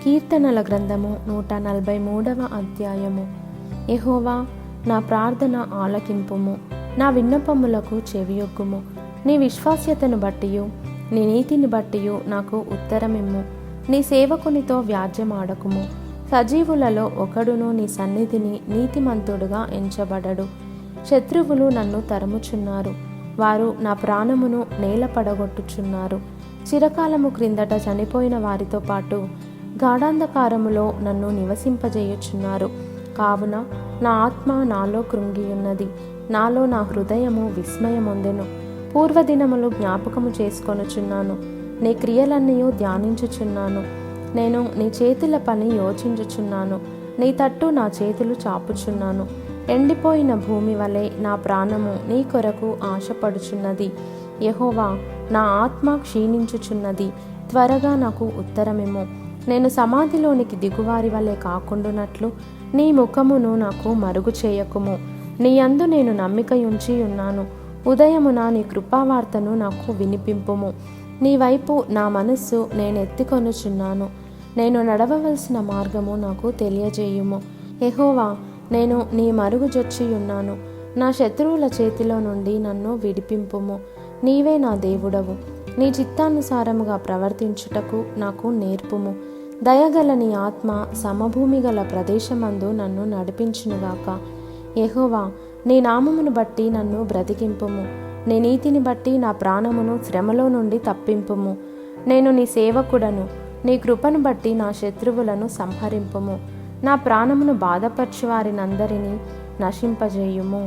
కీర్తనల గ్రంథము 143వ అధ్యాయము. యెహోవా, నా ప్రార్థన ఆలకింపుము, నా విన్నపములకు చెవియొగ్గుము. నీ విశ్వాస్యతను బట్టియు నీ నీతిని బట్టియు నాకు ఉత్తరమిమ్ము. నీ సేవకునితో వ్యాజ్యమాడకుము. సజీవులలో ఒకడును నీ సన్నిధిని నీతిమంతుడుగా ఎంచబడడు. శత్రువులు నన్ను తరుముచున్నారు, వారు నా ప్రాణమును నేల పడగొట్టుచున్నారు. చిరకాలము క్రిందట చనిపోయిన వారితో పాటు గాఢాంధకారములో నన్ను నివసింపజేయుచున్నారు. కావున నా ఆత్మ నాలో కృంగియున్నది, నాలో నా హృదయము విస్మయమొందెను. పూర్వదినములు జ్ఞాపకము చేసుకొనుచున్నాను, నీ క్రియలన్నీ ధ్యానించుచున్నాను. నేను నీ చేతుల పని యోచించుచున్నాను, నీ తట్టు నా చేతులు చాపుచున్నాను. ఎండిపోయిన భూమి వలె నా ప్రాణము నీ కొరకు ఆశపడుచున్నది. యెహోవా, నా ఆత్మ క్షీణించుచున్నది, త్వరగా నాకు ఉత్తరమిమ్ము. నేను సమాధిలోనికి దిగువారి వలె కాకుండునట్లు నీ ముఖమును నాకు మరుగు చేయకుము. నీ యందు నేను నమ్మికయుంచి ఉన్నాను. ఉదయమున నీ కృపావార్తను నాకు వినిపింపుము. నీ వైపు నా మనస్సు నేనెత్తికొనుచున్నాను. నేను నడవవలసిన మార్గము నాకు తెలియజేయుము. యెహోవా, నేను నీ మరుగుజొచ్చియున్నాను. నా శత్రువుల చేతిలో నుండి నన్ను విడిపింపుము. నీవే నా దేవుడవు. నీ చిత్తానుసారముగా ప్రవర్తించుటకు నాకు నేర్పుము. దయగల నీ ఆత్మ సమభూమి గల ప్రదేశమందు నన్ను నడిపించునుగాక. యెహోవా, నీ నామమును బట్టి నన్ను బ్రతికింపుము. నీ నీతిని బట్టి నా ప్రాణమును శ్రమలో నుండి తప్పింపుము. నేను నీ సేవకుడను. నీ కృపను బట్టి నా శత్రువులను సంహరింపుము. నా ప్రాణమును బాధపరచు వారినందరినీ నశింపజేయుము.